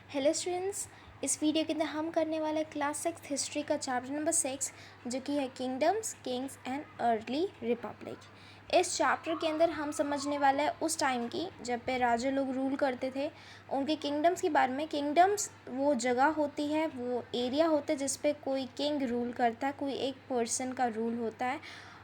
Hello students, इस video के अंदर हम करने वाले क्लास 6 हिस्ट्री का चैप्टर नंबर 6 जो कि है kingdoms, Kings and early Republic. इस चैप्टर के अंदर हम समझने वाले हैं उस टाइम की जब पे राजा लोग रूल करते थे, उनके किंगडम्स के बारे में। किंगडम्स वो जगह होती है, वो एरिया होता है जिस पे कोई किंग रूल करता है, कोई एक पर्सन का रूल होता है।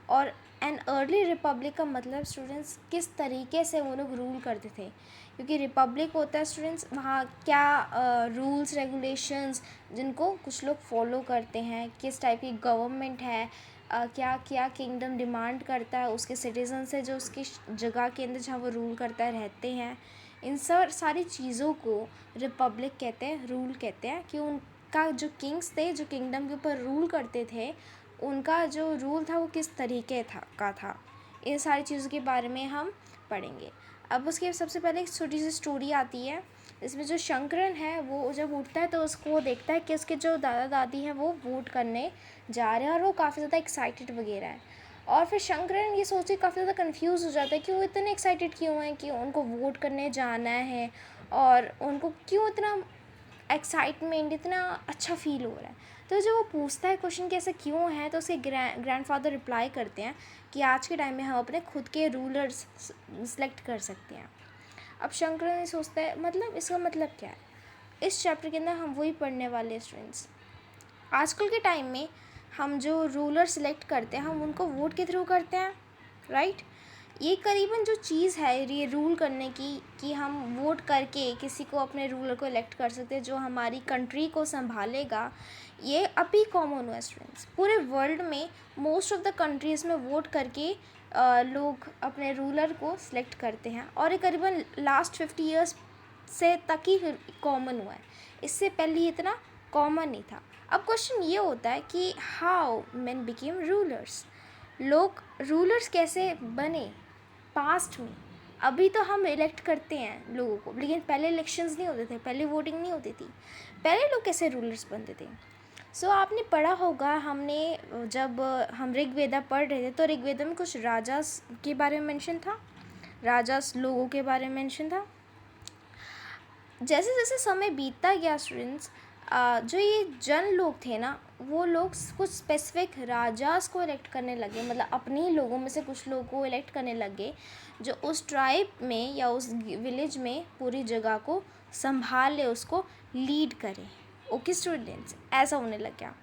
और एन अर्ली रिपब्लिक का मतलब स्टूडेंट्स किस तरीके से वो लोग रूल करते थे, क्योंकि रिपब्लिक होता है स्टूडेंट्स वहाँ क्या रूल्स रेगुलेशंस जिनको कुछ लोग फॉलो करते हैं, किस टाइप की गवर्नमेंट है, क्या क्या किंगडम डिमांड करता है उसके सिटीजन से जो उसकी जगह के अंदर जहाँ वो रूल करता है रहते हैं। इन सारी चीज़ों को रिपब्लिक कहते हैं, रूल कहते हैं कि उनका जो किंग्स थे जो किंगडम के ऊपर रूल करते थे उनका जो रूल था वो किस तरीके था। इन सारी चीज़ों के बारे में हम पढ़ेंगे। अब उसके सबसे पहले एक छोटी सी स्टोरी आती है। इसमें जो शंकरन है वो जब उठता है तो उसको देखता है कि उसके जो दादा दादी हैं वो वोट करने जा रहे हैं और वो काफ़ी ज़्यादा एक्साइटेड वगैरह है। और फिर शंकरन ये सोच के काफ़ी ज़्यादा कंफ्यूज हो जाता है कि वो इतने एक्साइटेड क्यों हैं कि उनको वोट करने जाना है और उनको क्यों इतना एक्साइटमेंट, इतना अच्छा फील हो रहा है। तो जब वो पूछता है क्वेश्चन कि ऐसा क्यों है, तो उसके ग्रैंडफादर रिप्लाई करते हैं कि आज के टाइम में हम अपने खुद के रूलर्स सेलेक्ट कर सकते हैं। अब शंकर ने सोचता है मतलब इसका मतलब क्या है। इस चैप्टर के अंदर हम वही पढ़ने वाले स्टूडेंट्स। आजकल के टाइम में हम जो रूलर सेलेक्ट करते हैं हम उनको वोट के थ्रू करते हैं, राइट। ये करीबन जो चीज़ है ये रूल करने की कि हम वोट करके किसी को अपने रूलर को इलेक्ट कर सकते हैं जो हमारी कंट्री को संभालेगा, ये अभी कॉमन हुआ है स्टूडेंट्स। पूरे वर्ल्ड में मोस्ट ऑफ द कंट्रीज़ में वोट करके लोग अपने रूलर को सिलेक्ट करते हैं और ये करीबन लास्ट 50 ईयर्स से तक ही कॉमन हुआ है। इससे पहले इतना कॉमन नहीं था। अब क्वेश्चन ये होता है कि हाउ मेन बिकेम रूलर्स, लोग रूलर्स कैसे बने पास्ट में। अभी तो हम इलेक्ट करते हैं लोगों को, लेकिन पहले इलेक्शंस नहीं होते थे, पहले वोटिंग नहीं होती थी। पहले लोग कैसे रूलर्स बनते थे। सो आपने पढ़ा होगा, हमने जब हम ऋग्वेदा पढ़ रहे थे तो ऋग्वेदा में कुछ राजास के बारे में मेंशन था, राजास लोगों के बारे में मेंशन था। जैसे जैसे समय बीतता गया स्टूडेंट्स, जो ये जन लोग थे ना वो लोग कुछ स्पेसिफिक राजास को इलेक्ट करने लगे, मतलब अपने ही लोगों में से कुछ लोगों को इलेक्ट करने लगे जो उस ट्राइब में या उस विलेज में पूरी जगह को संभाल ले, उसको लीड करे। ओके स्टूडेंट्स, ऐसा होने लग गया।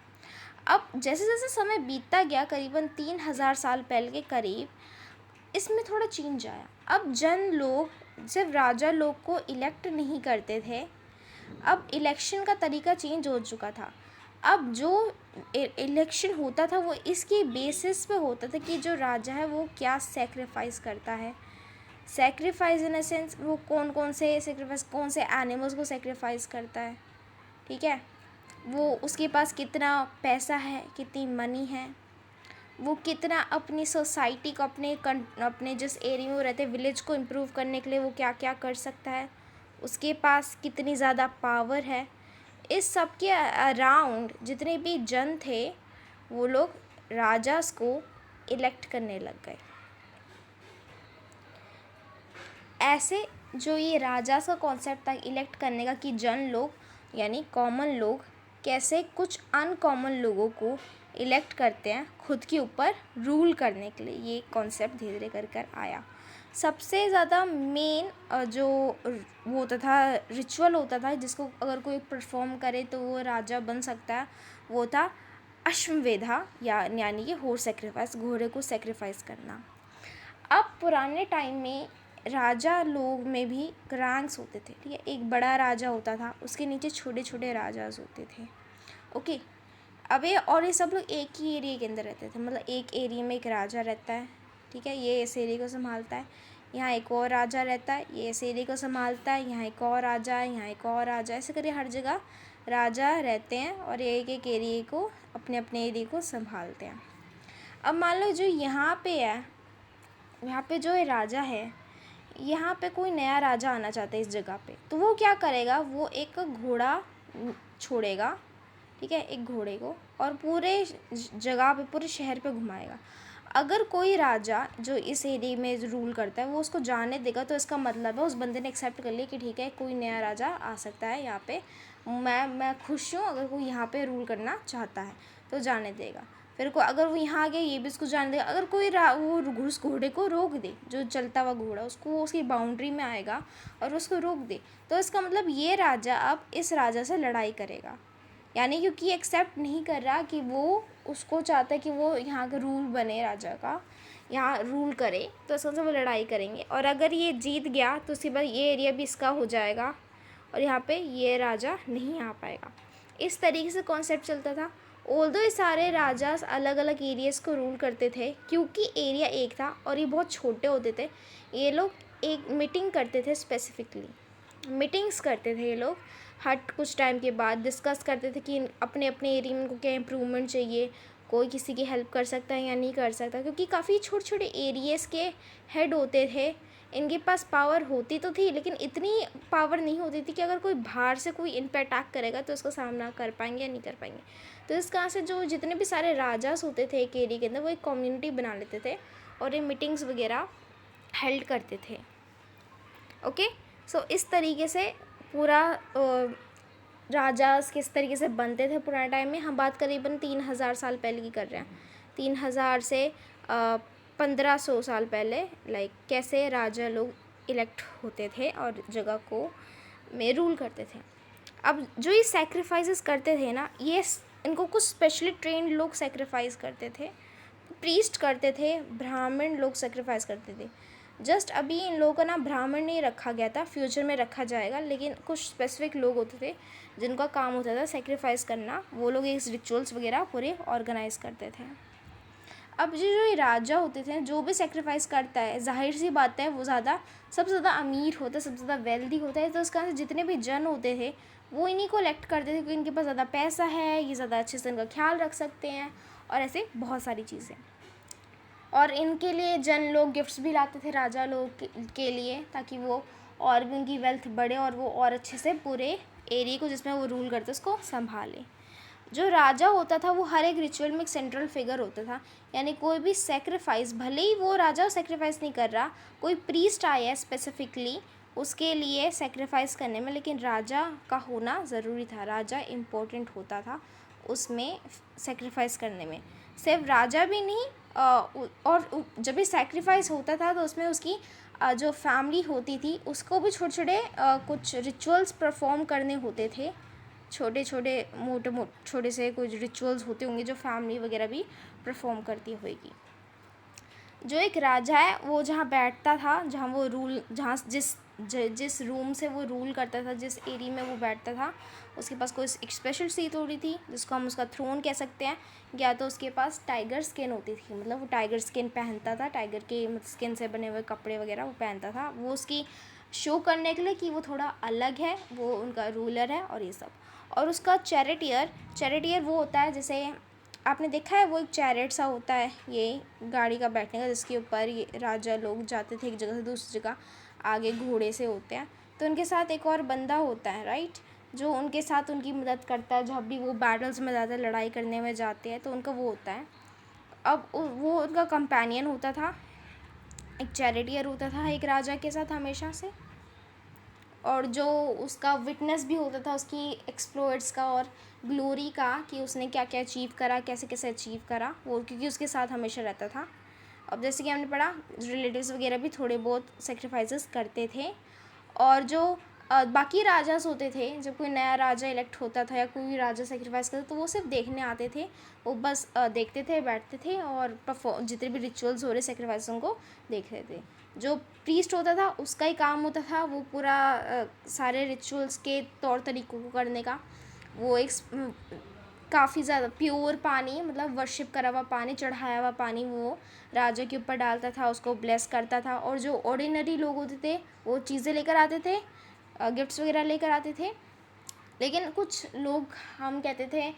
अब जैसे जैसे समय बीतता गया, करीबन 3000 साल पहले के करीब, इसमें थोड़ा चेंज आया। अब जन लोग सिर्फ राजा लोग को इलेक्ट नहीं करते थे, अब इलेक्शन का तरीका चेंज हो चुका था। अब जो इलेक्शन होता था वो इसकी बेसिस पे होता था कि जो राजा है वो क्या सेक्रीफाइस करता है। सेक्रीफाइस इन अ सेंस वो कौन कौन से सेक्रीफाइस, कौन से एनिमल्स को सेक्रीफाइस करता है, ठीक है। वो उसके पास कितना पैसा है, कितनी मनी है, वो कितना अपनी सोसाइटी को, अपने जिस एरिया में वो रहते हैं विलेज को इम्प्रूव करने के लिए वो क्या क्या कर सकता है, उसके पास कितनी ज़्यादा पावर है। इस सब के अराउंड जितने भी जन थे वो लोग राजास को इलेक्ट करने लग गए। ऐसे जो ये राजास का कॉन्सेप्ट था इलेक्ट करने का कि जन लोग यानी कॉमन लोग कैसे कुछ अनकॉमन लोगों को इलेक्ट करते हैं खुद के ऊपर रूल करने के लिए, ये कॉन्सेप्ट धीरे धीरे कर कर आया। सबसे ज़्यादा मेन जो वो होता था, रिचुअल होता था जिसको अगर कोई परफॉर्म करे तो वो राजा बन सकता है, वो था अश्वमेधा यानी कि हॉर्स सेक्रीफाइस, घोड़े को सेक्रीफाइस करना। अब पुराने टाइम में राजा लोग में भी रैंक्स होते थे, ठीक है। एक बड़ा राजा होता था, उसके नीचे छोटे छोटे राजाज होते थे, ओके। अब ये सब लोग एक ही एरिया के अंदर रहते थे, मतलब एक एरिया में एक राजा रहता है, ठीक है, ये इस एरिया को संभालता है। यहाँ एक और राजा रहता है, ये इस एरिया को संभालता है। यहाँ एक और राजा है, यहाँ एक और राजा, ऐसे करके हर जगह राजा रहते हैं और एक एक एरिया को, अपने अपने एरिया को संभालते हैं। अब मान लो जो यहाँ पे है, यहाँ पे जो राजा है, यहाँ पे कोई नया राजा आना चाहता है इस जगह पे, तो वो क्या करेगा, वो एक घोड़ा छोड़ेगा, ठीक है, एक घोड़े को, और पूरे जगह पे, पूरे शहर पे घुमाएगा। अगर कोई राजा जो इस एरिया में रूल करता है वो उसको जाने देगा तो इसका मतलब है उस बंदे ने एक्सेप्ट कर लिया कि ठीक है कोई नया राजा आ सकता है यहाँ पे, मैं खुश हूँ अगर कोई यहाँ पे रूल करना चाहता है तो जाने देगा। फिर को अगर वो यहाँ आ गया ये भी उसको जाने देगा। अगर कोई वो उस घोड़े को रोक दे, जो चलता हुआ घोड़ा उसको उसकी बाउंड्री में आएगा और उसको रोक दे, तो इसका मतलब ये राजा अब इस राजा से लड़ाई करेगा। यानी क्योंकि एक्सेप्ट नहीं कर रहा कि वो उसको चाहता है कि वो यहाँ का रूल बने, राजा का यहाँ रूल करे, तो इसका मतलब वो लड़ाई करेंगे। और अगर ये जीत गया तो उसके बाद ये एरिया भी इसका हो जाएगा और यहाँ पे ये राजा नहीं आ पाएगा। इस तरीके से कॉन्सेप्ट चलता था। ऑल्दो ये सारे राजा अलग अलग एरियाज को रूल करते थे, क्योंकि एरिया एक था और ये बहुत छोटे होते थे, ये लोग एक मीटिंग करते थे, स्पेसिफिकली मीटिंग्स करते थे ये लोग हर कुछ टाइम के बाद, डिस्कस करते थे कि अपने अपने एरिया में उनको क्या इम्प्रूवमेंट चाहिए, कोई किसी की हेल्प कर सकता है या नहीं कर सकता, क्योंकि काफ़ी छोटे छोटे एरियाज़ के हेड होते थे। इनके पास पावर होती तो थी लेकिन इतनी पावर नहीं होती थी कि अगर कोई बाहर से कोई इन पर अटैक करेगा तो उसका सामना कर पाएंगे या नहीं कर पाएंगे। तो इस कारण से जो जितने भी सारे राजास होते थे एक एरिया के अंदर वो एक कम्युनिटी बना लेते थे और ये मीटिंग्स वगैरह हेल्ड करते थे। ओके, सो इस तरीके से पूरा राजास किस तरीके से बनते थे पुराने टाइम में। हम बात करीबन 3000 साल पहले की कर रहे हैं, 3000 से 1500 साल पहले, लाइक कैसे राजा लोग इलेक्ट होते थे और जगह को में रूल करते थे। अब जो ये सेक्रीफाइसेस करते थे ना, ये इनको कुछ स्पेशली ट्रेंड लोग सेक्रीफाइस करते थे, प्रीस्ट करते थे, ब्राह्मण लोग सेक्रीफाइस करते थे। जस्ट अभी इन लोगों का नाम ब्राह्मण नहीं रखा गया था, फ्यूचर में रखा जाएगा, लेकिन कुछ स्पेसिफिक लोग होते थे जिनका काम होता था सेक्रीफाइस करना, वो लोग इस रिचुअल्स वगैरह पूरे ऑर्गेनाइज करते थे। अब जो ये राजा होते थे, जो भी सेक्रीफाइस करता है, जाहिर सी बात है वो सबसे ज़्यादा अमीर होता है, सबसे ज़्यादा वेल्दी होता है, तो उसका जितने भी जन होते थे वो इन्हीं को इलेक्ट करते थे क्योंकि इनके पास ज़्यादा पैसा है, ये ज़्यादा अच्छे से इनका ख्याल रख सकते हैं और ऐसे बहुत सारी चीज़ें। और इनके लिए जन लोग गिफ्ट्स भी लाते थे राजा लोग के लिए, ताकि वो और भी उनकी वेल्थ बढ़े और वो और अच्छे से पूरे एरिया को जिसमें वो रूल करते उसको संभाले। जो राजा होता था वो हर एक रिचुअल में एक सेंट्रल फिगर होता था, यानी कोई भी सेक्रीफाइस, भले ही वो राजा सेक्रीफाइस नहीं कर रहा, कोई प्रीस्ट आया है स्पेसिफिकली उसके लिए सेक्रीफाइस करने में, लेकिन राजा का होना ज़रूरी था, राजा इम्पोर्टेंट होता था उसमें सेक्रीफाइस करने में। सिर्फ राजा भी नहीं, और जब भी सेक्रीफाइस होता था तो उसमें उसकी जो फैमिली होती थी उसको भी छोटे छोटे कुछ रिचुअल्स परफॉर्म करने होते थे, छोटे छोटे से कुछ रिचुअल्स होते होंगे जो फैमिली वगैरह भी परफॉर्म करती होगी। जो एक राजा है वो जहाँ बैठता था, जहाँ वो रूल, जहाँ जिस रूम से वो रूल करता था, जिस एरिया में वो बैठता था, उसके पास कोई एक स्पेशल सीट होती थी जिसको हम उसका थ्रोन कह सकते हैं, या तो उसके पास टाइगर स्किन होती थी, मतलब वो टाइगर स्किन पहनता था, टाइगर के स्किन से बने हुए कपड़े वगैरह वो पहनता था, वो उसकी शो करने के लिए कि वो थोड़ा अलग है, वो उनका रूलर है और ये सब। और उसका चैरिटियर वो होता है, जैसे आपने देखा है वो एक चैरेट सा होता है, ये गाड़ी का बैठने का, जिसके ऊपर ये राजा लोग जाते थे एक जगह से दूसरी जगह, आगे घोड़े से होते हैं, तो उनके साथ एक और बंदा होता है, राइट, जो उनके साथ उनकी मदद करता है जब भी वो बैटल्स में ज़्यादा लड़ाई करने में जाते हैं, तो उनका वो होता है। अब वो उनका कंपेनियन होता था, एक चैरिटियर होता था एक राजा के साथ हमेशा से, और जो उसका विटनेस भी होता था उसकी एक्सप्लोर्स का और ग्लोरी का, कि उसने क्या क्या अचीव करा, कैसे कैसे अचीव करा, वो क्योंकि उसके साथ हमेशा रहता था। अब जैसे कि हमने पढ़ा रिलेटिव्स वगैरह भी थोड़े बहुत सेक्रीफाइसेस करते थे। और जो बाकी राजास होते थे, जब कोई नया राजा इलेक्ट होता था या कोई राजा सेक्रीफाइस करता तो वो सिर्फ देखने आते थे, वो बस देखते थे, बैठते थे और जितने भी रिचुअल्स हो रहे सेक्रीफाइस उनको देखते थे। जो प्रीस्ट होता था उसका ही काम होता था वो पूरा सारे रिचुअल्स के तौर तरीक़ों को करने का। वो एक काफ़ी ज़्यादा प्योर पानी, मतलब वर्शिप करा हुआ पानी, चढ़ाया हुआ पानी वो राजा के ऊपर डालता था, उसको ब्लेस करता था। और जो ऑर्डिनरी लोग होते थे वो चीज़ें लेकर आते थे, गिफ्ट्स वगैरह लेकर आते थे। लेकिन कुछ लोग, हम कहते थे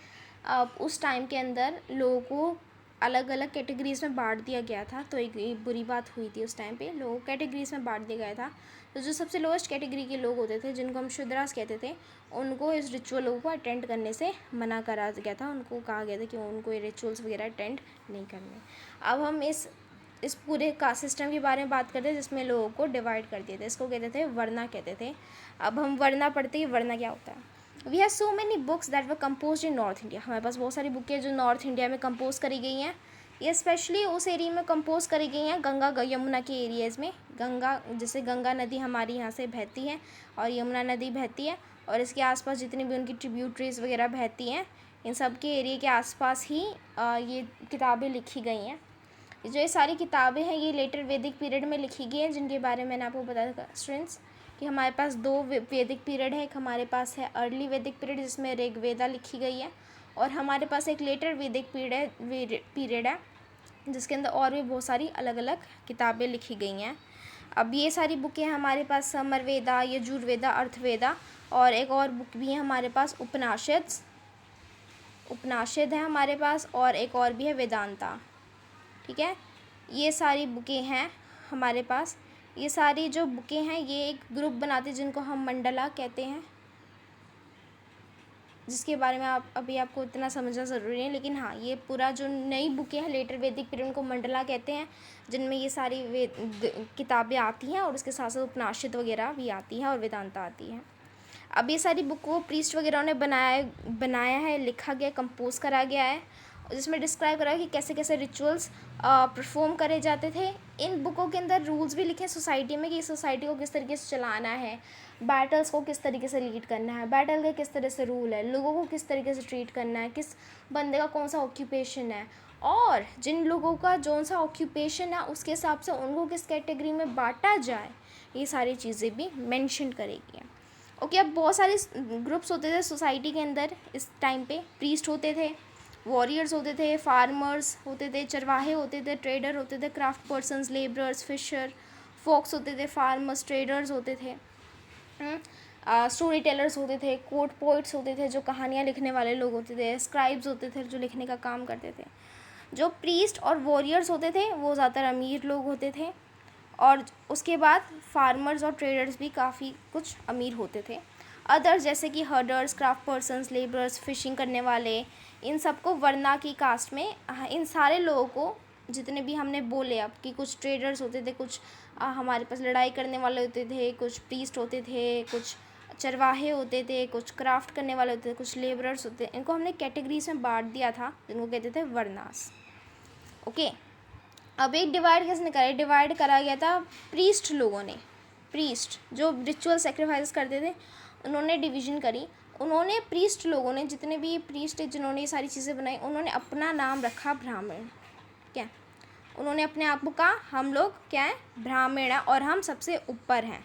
उस टाइम के अंदर लोगों को अलग अलग कैटेगरीज में बांट दिया गया था। तो एक बुरी बात हुई थी उस टाइम पे, लोगों को कैटेगरीज में बांट दिया गया था। तो जो सबसे लोएस्ट कैटेगरी के लोग होते थे, जिनको हम शूद्रास कहते थे, उनको इस रिचुअलों को अटेंड करने से मना करा गया था। उनको कहा गया था कि उनको ये रिचुअल्स वगैरह अटेंड नहीं करने। अब हम इस पूरे कास्ट सिस्टम के बारे में बात करते हैं, जिसमें लोगों को डिवाइड कर दिए थे। इसको कहते थे वर्ना कहते थे। अब हम वर्ना पढ़ते हैं, वर्ना क्या होता है। We have so many books that were compose in North India. हमारे पास बहुत सारी बुकें जो नॉर्थ इंडिया में कंपोज करी गई हैं। ये स्पेशली उस एरिया में कंपोज करी गई हैं, गंगा यमुना के एरियाज़ में। गंगा, जैसे गंगा नदी हमारी यहाँ से बहती है और यमुना नदी बहती है, और इसके आसपास जितनी भी उनकी ट्रिब्यूटरीज वगैरह बहती हैं, इन सब के एरिया के आसपास ही ये किताबें लिखी गई हैं। जो ये सारी किताबें हैं, ये लेटर वैदिक पीरियड में लिखी गई हैं, जिनके बारे में मैंने आपको बताया था स्टूडेंट्स कि हमारे पास 2 वैदिक पीरियड है। एक हमारे पास है अर्ली वैदिक पीरियड, जिसमें ऋग्वेदा लिखी गई है, और हमारे पास एक लेटर वैदिक पीरियड है, जिसके अंदर और भी बहुत सारी अलग अलग किताबें लिखी गई हैं। अब ये सारी बुकें हैं हमारे पास, समरवेदा, यजुर्वेदा, अर्थवेदा, और एक और बुक भी है हमारे पास, उपनिषद है हमारे पास, और एक और भी है वेदांता। ठीक है, ये सारी बुकें हैं हमारे पास। ये सारी जो बुकें हैं, ये एक ग्रुप बनाते हैं, जिनको हम मंडला कहते हैं, जिसके बारे में अभी आपको इतना समझना ज़रूरी है। लेकिन हाँ, ये पूरा जो नई बुकें हैं लेटर वैदिक पीरियड, उनको मंडला कहते हैं, जिनमें ये सारी किताबें आती हैं, और उसके साथ साथ उपनिषद वगैरह भी आती हैं और वेदांता आती है। अब ये सारी बुक को प्रीस्ट वगैरह ने बनाया है, लिखा गया, कंपोज करा गया है, जिसमें डिस्क्राइब करा है कि कैसे कैसे रिचुअल्स परफॉर्म करे जाते थे। इन बुकों के अंदर रूल्स भी लिखे हैं सोसाइटी में, कि सोसाइटी को किस तरीके से चलाना है, बैटल्स को किस तरीके से लीड करना है, बैटल के किस तरह से रूल है, लोगों को किस तरीके से ट्रीट करना है, किस बंदे का कौन सा ऑक्यूपेशन है, और जिन लोगों का जौन सा ऑक्यूपेशन है उसके हिसाब से उनको किस कैटेगरी में बांटा जाए, ये सारी चीज़ें भी मेंशन करेगी। ओके, अब बहुत सारे ग्रुप्स होते थे सोसाइटी के अंदर इस टाइम पे। प्रीस्ट होते थे, वॉरियर्स होते थे, फार्मर्स होते थे, चरवाहे होते थे, ट्रेडर होते थे, craft persons, labourers, fisher, folks होते थे, फार्मर्स, ट्रेडर्स होते थे, स्टोरी टेलर्स होते थे, कोर्ट पोइट्स होते थे, जो कहानियाँ लिखने वाले लोग होते थे, स्क्राइब्स होते थे, जो लिखने का काम करते थे। जो प्रीस्ट और वॉरियर्स होते थे वो ज़्यादातर अमीर लोग होते थे, और उसके बाद फार्मर्स और ट्रेडर्स भी काफ़ी कुछ अमीर होते थे। अदर्स जैसे कि herders, craft persons, labourers, fishing करने वाले, इन सबको वर्ना की कास्ट में, इन सारे लोगों को, जितने भी हमने बोले अब कि कुछ ट्रेडर्स होते थे, कुछ हमारे पास लड़ाई करने वाले होते थे, कुछ प्रीस्ट होते थे, कुछ चरवाहे होते थे, कुछ क्राफ्ट करने वाले होते थे, कुछ लेबरर्स होते थे, इनको हमने कैटेगरीज में बांट दिया था, जिनको कहते थे वर्नास। ओके, अब एक डिवाइड करा गया था प्रीस्ट लोगों ने। प्रीस्ट जो रिचुअल सेक्रीफाइस करते थे, उन्होंने डिवीज़न करी। उन्होंने प्रीस्ट लोगों ने, जितने भी प्रीस्ट जिन्होंने ये सारी चीज़ें बनाई, उन्होंने अपना नाम रखा ब्राह्मण। क्या उन्होंने अपने आप को कहा, हम लोग क्या है, ब्राह्मण है, और हम सबसे ऊपर हैं।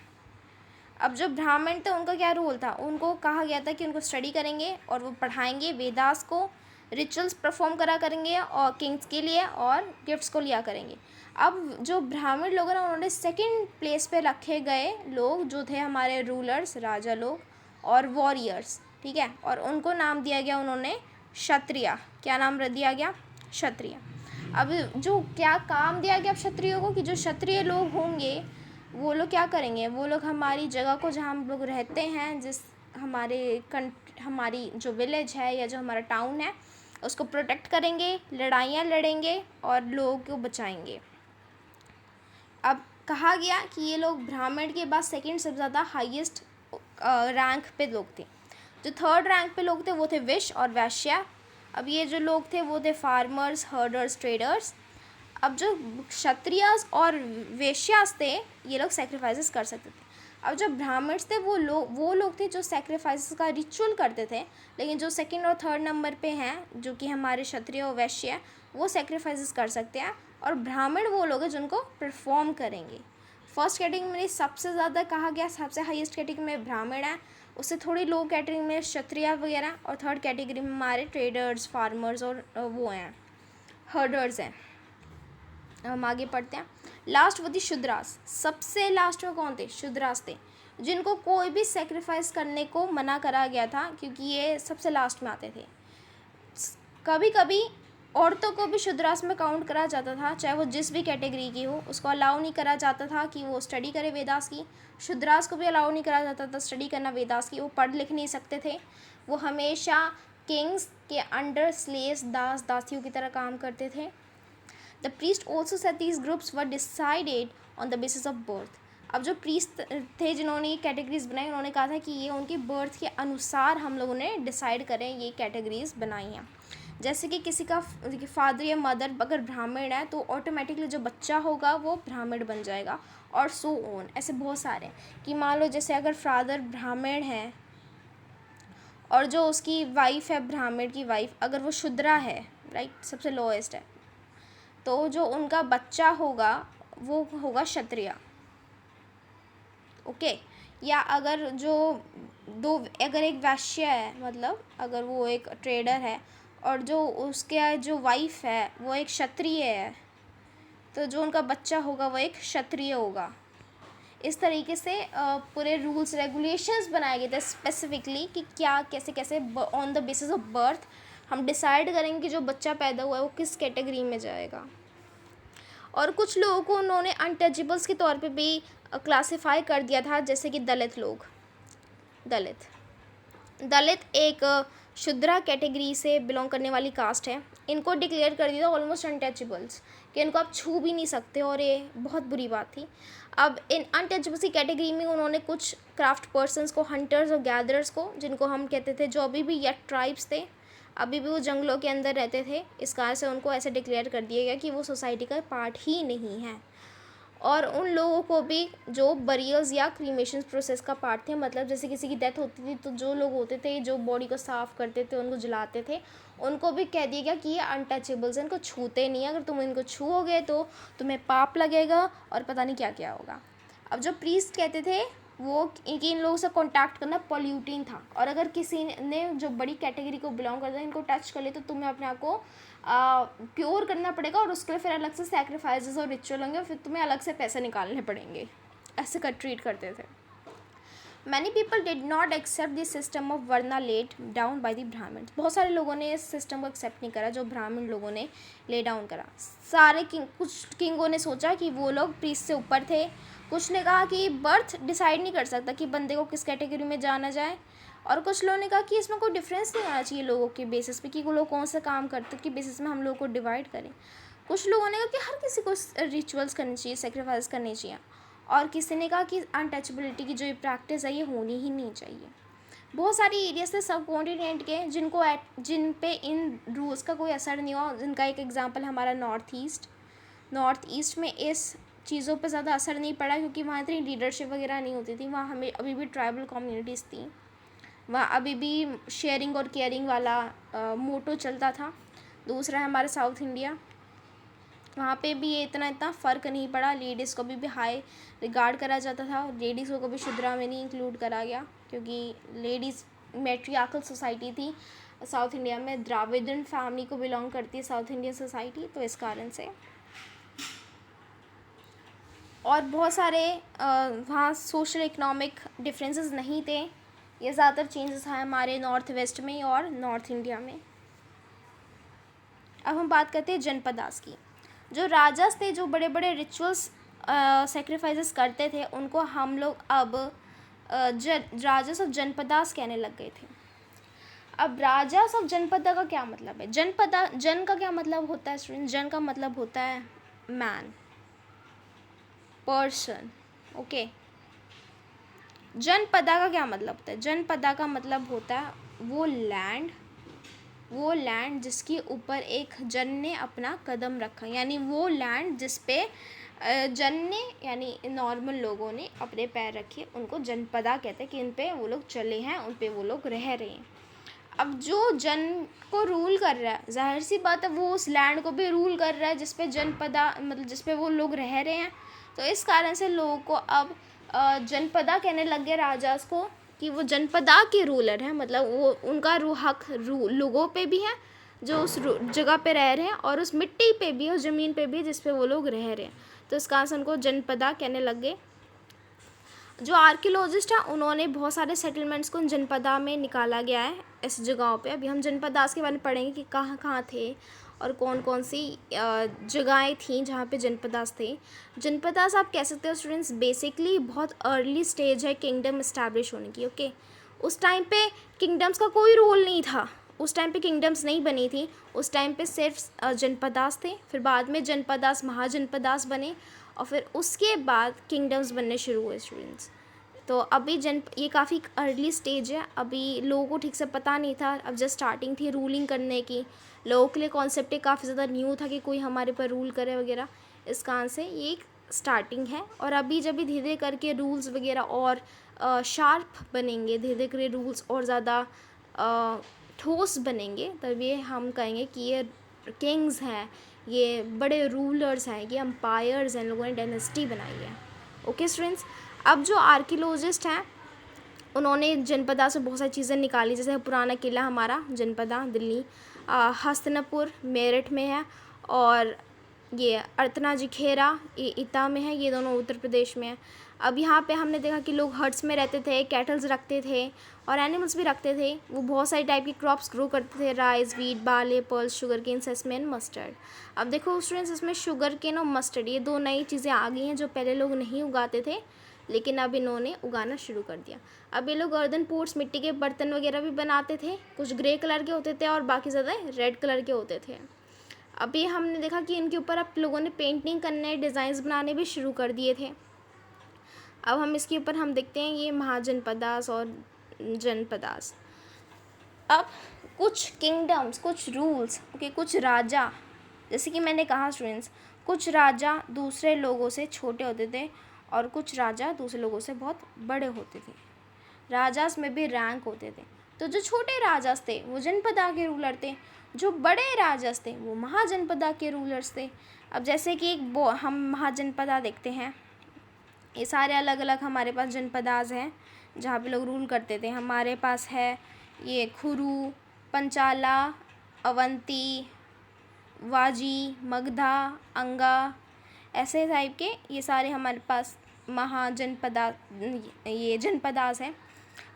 अब जो ब्राह्मण थे उनका क्या रोल था, उनको कहा गया था कि उनको स्टडी करेंगे और वो पढ़ाएंगे वेदास को, रिचुअल्स परफॉर्म करा करेंगे और किंग्स के लिए, और गिफ्ट्स को लिया करेंगे। अब जो ब्राह्मण लोग हैं ना, उन्होंने सेकंड प्लेस पे रखे गए लोग जो थे हमारे रूलर्स, राजा लोग और वॉरियर्स। ठीक है, और उनको नाम दिया गया उन्होंने क्षत्रिय। क्या नाम दिया गया, क्षत्रिय। अब जो क्या काम दिया गया क्षत्रियों को, कि जो क्षत्रिय लोग होंगे वो लोग क्या करेंगे, वो लोग हमारी जगह को, जहाँ हम लोग रहते हैं, जिस हमारी जो विलेज है या जो हमारा टाउन है, उसको प्रोटेक्ट करेंगे, लड़ाइयाँ लड़ेंगे और लोगों को बचाएंगे। अब कहा गया कि ये लोग ब्राह्मण के बाद सेकंड सबसे ज़्यादा हाईएस्ट रैंक पे लोग थे। जो थर्ड रैंक पे लोग थे वो थे वैश्य और वैश्या। अब ये जो लोग थे वो थे फार्मर्स, हर्डर्स, ट्रेडर्स। अब जो क्षत्रियस और वैश्यास थे, ये लोग सेक्रीफाइसेस कर सकते थे। अब जो ब्राह्मण्स थे वो लोग थे जो सेक्रीफाइसेस का रिचुअल करते थे। लेकिन जो सेकंड और थर्ड नंबर पे हैं, जो कि हमारे क्षत्रिय और वैश्य, वो सेक्रीफाइसेस कर सकते हैं, और ब्राह्मण वो लोग हैं जिनको परफॉर्म करेंगे। फर्स्ट कैटेगरी में सबसे ज़्यादा कहा गया, सबसे हाईएस्ट कैटेगरी में ब्राह्मण है, उससे थोड़ी लो कैटेगरी में क्षत्रिय वगैरह, और थर्ड कैटेगरी में हमारे ट्रेडर्स, फार्मर्स और वो हैं हर्डर्स हैं। हम आगे पढ़ते हैं। लास्ट वो थी शूद्रास। सबसे लास्ट में कौन थे, शूद्रास थे, जिनको कोई भी सेक्रीफाइस करने को मना करा गया था, क्योंकि ये सबसे लास्ट में आते थे। कभी कभी औरतों को भी शूद्रास में काउंट करा जाता था, चाहे वो जिस भी कैटेगरी की हो, उसको अलाउ नहीं करा जाता था कि वो स्टडी करे वेदास की। शूद्रास को भी अलाउ नहीं करा जाता था स्टडी करना वेदास की, वो पढ़ लिख नहीं सकते थे, वो हमेशा किंग्स के अंडर स्लेव्स, दास दासियों की तरह काम करते थे। The priest also said these groups were decided on the basis of birth. अब जो प्रीस्ट थे जिन्होंने ये कैटेगरीज बनाई, उन्होंने कहा था कि ये उनके बर्थ के अनुसार हम लोगों ने डिसाइड करें, ये कैटेगरीज बनाई हैं। जैसे कि किसी का फादर या मदर अगर ब्राह्मण है तो ऑटोमेटिकली जो बच्चा होगा वो ब्राह्मण बन जाएगा, और सो ऑन। ऐसे बहुत सारे कि मान लो जैसे अगर फादर ब्राह्मण है और जो उसकी वाइफ है, ब्राह्मण की वाइफ अगर वो शूद्रा है, राइट, सबसे लोएस्ट है, तो जो उनका बच्चा होगा वो होगा क्षत्रिय। ओके। या अगर जो अगर एक वैश्य है, मतलब अगर वो एक ट्रेडर है और जो उसके जो वाइफ है वो एक क्षत्रिय है, तो जो उनका बच्चा होगा वो एक क्षत्रिय होगा। इस तरीके से पूरे रूल्स रेगुलेशंस बनाए गए थे स्पेसिफिकली कि क्या कैसे कैसे on the basis of birth हम डिसाइड करेंगे कि जो बच्चा पैदा हुआ है वो किस कैटेगरी में जाएगा। और कुछ लोगों को उन्होंने अनटचेबल्स के तौर पे भी क्लासिफाई कर दिया था, जैसे कि दलित लोग। दलित एक शूद्रा कैटेगरी से बिलोंग करने वाली कास्ट है। इनको डिक्लेयर कर दिया था ऑलमोस्ट अनटचेबल्स, कि इनको आप छू भी नहीं सकते, और ये बहुत बुरी बात थी। अब इन अनटचेबल्स की कैटेगरी में उन्होंने कुछ क्राफ्ट पर्सन्स को, हंटर्स और गैदरर्स को, जिनको हम कहते थे, जो अभी भी यट ट्राइब्स थे, अभी भी वो जंगलों के अंदर रहते थे, इस कारण से उनको ऐसे डिक्लेयर कर दिया गया कि वो सोसाइटी का पार्ट ही नहीं है। और उन लोगों को भी जो बरियल्स या क्रीमेशन प्रोसेस का पार्ट थे, मतलब जैसे किसी की डेथ होती थी तो जो लोग होते थे जो बॉडी को साफ़ करते थे, उनको जलाते थे, उनको भी कह दिया गया कि ये अनटचेबल्स हैं, इनको छूते नहीं, अगर तुम इनको छूओगे तो तुम्हें पाप लगेगा और पता नहीं क्या क्या होगा। अब जो प्रीस्ट कहते थे वो कि इन लोगों से कांटेक्ट करना पॉल्यूटिंग था, और अगर किसी ने जो बड़ी कैटेगरी को बिलोंग करता है इनको टच कर ले तो तुम्हें अपने आप को प्योर करना पड़ेगा, और उसके लिए फिर अलग से सैक्रिफाइसेस और रिचुअल होंगे, फिर तुम्हें अलग से पैसे निकालने पड़ेंगे। ऐसे कर ट्रीट करते थे। Many people did not accept this system of varna laid down by the Brahmin. बहुत सारे लोगों ने इस सिस्टम को एक्सेप्ट नहीं करा जो ब्राह्मण लोगों ने ले डाउन करा। सारे कुछ किंगों ने सोचा कि वो लोग प्रीस्ट से ऊपर थे, कुछ ने कहा कि बर्थ डिसाइड नहीं कर सकता कि बंदे को किस कैटेगरी में जाना जाए, और कुछ लोगों ने कहा कि इसमें कोई डिफरेंस नहीं आना चाहिए लोगों के बेसिस पे कि वो लोग कौन सा काम करते कि बेसिस में हम लोगों को डिवाइड करें। कुछ लोगों ने कहा कि हर किसी को रिचुअल्स करनी चाहिए, सेक्रीफाइस करनी चाहिए, और किसी ने कहा कि अनटचेबिलिटी की जो ये प्रैक्टिस है ये होनी ही नहीं चाहिए। बहुत सारी एरियाज थे सब कॉन्टिनेंट के जिन पे इन रूल्स का कोई असर नहीं हुआ, जिनका एक एग्जांपल हमारा नॉर्थ ईस्ट में इस चीज़ों पे ज़्यादा असर नहीं पड़ा, क्योंकि वहाँ इतनी लीडरशिप वगैरह नहीं होती थी, वहाँ हमें अभी भी ट्राइबल कम्युनिटीज़ थी, वहाँ अभी भी शेयरिंग और केयरिंग वाला मोटो चलता था। दूसरा है हमारा साउथ इंडिया, वहाँ पे भी ये इतना फ़र्क नहीं पड़ा, लेडीज़ को भी हाई रिगार्ड करा जाता था, लेडीज़ को कभी शूद्रा में नहीं इंक्लूड करा गया, क्योंकि लेडीज़ मैट्रियार्कल सोसाइटी थी साउथ इंडिया में, द्राविडन फैमिली को बिलोंग करती है साउथ इंडियन सोसाइटी, तो इस कारण से। और बहुत सारे वहाँ सोशल इकोनॉमिक डिफरेंसेस नहीं थे, ये ज़्यादातर चेंजेस हैं हमारे नॉर्थ वेस्ट में और नॉर्थ इंडिया में। अब हम बात करते हैं जनपदास की। जो राजास थे जो बड़े बड़े रिचुअल्स सेक्रीफाइसेस करते थे, उनको हम लोग अब राजास ऑफ जनपदास कहने लग गए थे। अब राजास ऑफ जनपदा का क्या मतलब है? जन का क्या मतलब होता है स्टूडेंट? जन का मतलब होता है मैन, पर्सन। ओके। जनपदा का क्या मतलब होता है? जनपदा का मतलब होता है वो लैंड जिसके ऊपर एक जन ने अपना कदम रखा, यानी वो लैंड जिस पे जन ने यानी नॉर्मल लोगों ने अपने पैर रखे, उनको जनपदा कहते हैं कि इन पे वो लोग चले हैं, उन पे वो लोग रह रहे हैं। अब जो जन को रूल कर रहा है, जाहिर सी बात है वो उस लैंड को भी रूल कर रहा है जिस पे जनपदा मतलब जिस पे वो लोग रह रहे हैं, तो इस कारण से लोगों को अब जनपदा कहने लग गए राजास को कि वो जनपदा के रूलर हैं, मतलब वो उनका हक लोगों पे भी है जो उस जगह पे रह रहे हैं, और उस मिट्टी पे भी, उस ज़मीन पे भी जिस पे वो लोग रह रहे हैं, तो इस कारण से उनको जनपदा कहने लग गए। जो आर्कियोलॉजिस्ट हैं उन्होंने बहुत सारे सेटलमेंट्स को जनपदा में निकाला गया है ऐसी जगहों पे। अभी हम जनपदास के बारे में पढ़ेंगे कि कहाँ कहाँ थे और कौन कौन सी जगहें थी जहाँ पे जनपदास थे। जनपदास आप कह सकते हो स्टूडेंट्स बेसिकली बहुत अर्ली स्टेज है किंगडम इस्टेब्लिश होने की। ओके, उस टाइम पे किंगडम्स का कोई रोल नहीं था, उस टाइम पे किंगडम्स नहीं बनी थी, उस टाइम पे सिर्फ जनपदास थे। फिर बाद में जनपदास महाजनपदास बने और फिर उसके बाद किंगडम्स बनने शुरू हुए स्टूडेंट्स। तो अभी ये काफ़ी अर्ली स्टेज है, अभी लोगों को ठीक से पता नहीं था, अब जस्ट स्टार्टिंग थी रूलिंग करने की। लोगों के लिए कॉन्सेप्ट काफ़ी ज़्यादा न्यू था कि कोई हमारे पर रूल करे वगैरह, इस कारण से ये एक स्टार्टिंग है। और अभी जब भी धीरे धीरे करके रूल्स वगैरह और शार्प बनेंगे, धीरे धीरे करके रूल्स और ज़्यादा ठोस बनेंगे, तब ये हम कहेंगे कि ये किंग्स हैं, ये बड़े रूलर्स हैं, ये एम्पायर्स हैं, लोगों ने डायनेस्टी बनाई है। ओके स्टूडेंट्स, अब जो आर्कियोलॉजिस्ट हैं उन्होंने जनपदा से बहुत सारी चीज़ें निकाली, जैसे पुराना किला हमारा जनपदा दिल्ली, हस्तिनापुर मेरठ में है, और ये अर्तना खेरा ये इता में है, ये दोनों उत्तर प्रदेश में है। अब यहाँ पे हमने देखा कि लोग हट्स में रहते थे, कैटल्स रखते थे और एनिमल्स भी रखते थे। वो बहुत सारी टाइप की क्रॉप्स ग्रो करते थे, rice, wheat, barley, pearls, sugar cane, sesame and mustard. अब देखो स्टूडेंट्स, इसमें शुगर केन और मस्टर्ड ये दो नई चीज़ें आ गई हैं जो पहले लोग नहीं उगाते थे, लेकिन अब इन्होंने उगाना शुरू कर दिया। अब ये लोग अर्दन पोट्स, मिट्टी के बर्तन वगैरह भी बनाते थे, कुछ ग्रे कलर के होते थे और बाकी ज़्यादा रेड कलर के होते थे। अभी हमने देखा कि इनके ऊपर अब लोगों ने पेंटिंग करने, डिज़ाइंस बनाने भी शुरू कर दिए थे। अब हम इसके ऊपर हम देखते हैं ये महाजनपदास और जनपदास। अब कुछ किंगडम्स, कुछ रूल्स, ओके, कुछ राजा, जैसे कि मैंने कहा स्टूडेंट्स, कुछ राजा दूसरे लोगों से छोटे होते थे और कुछ राजा दूसरे लोगों से बहुत बड़े होते थे। राजास में भी रैंक होते थे। तो जो छोटे राजास थे वो जनपदा के रूलर थे, जो बड़े राजास थे वो महाजनपदा के रूलर्स थे। अब जैसे कि हम महाजनपदा देखते हैं, ये सारे अलग अलग हमारे पास जनपदास हैं जहाँ पे लोग रूल करते थे। हमारे पास है ये खुरू, पंचाला, अवंती, वाजी, मगधा, अंगा, ऐसे टाइप के ये सारे हमारे पास महाजनपदा ये जनपदास हैं।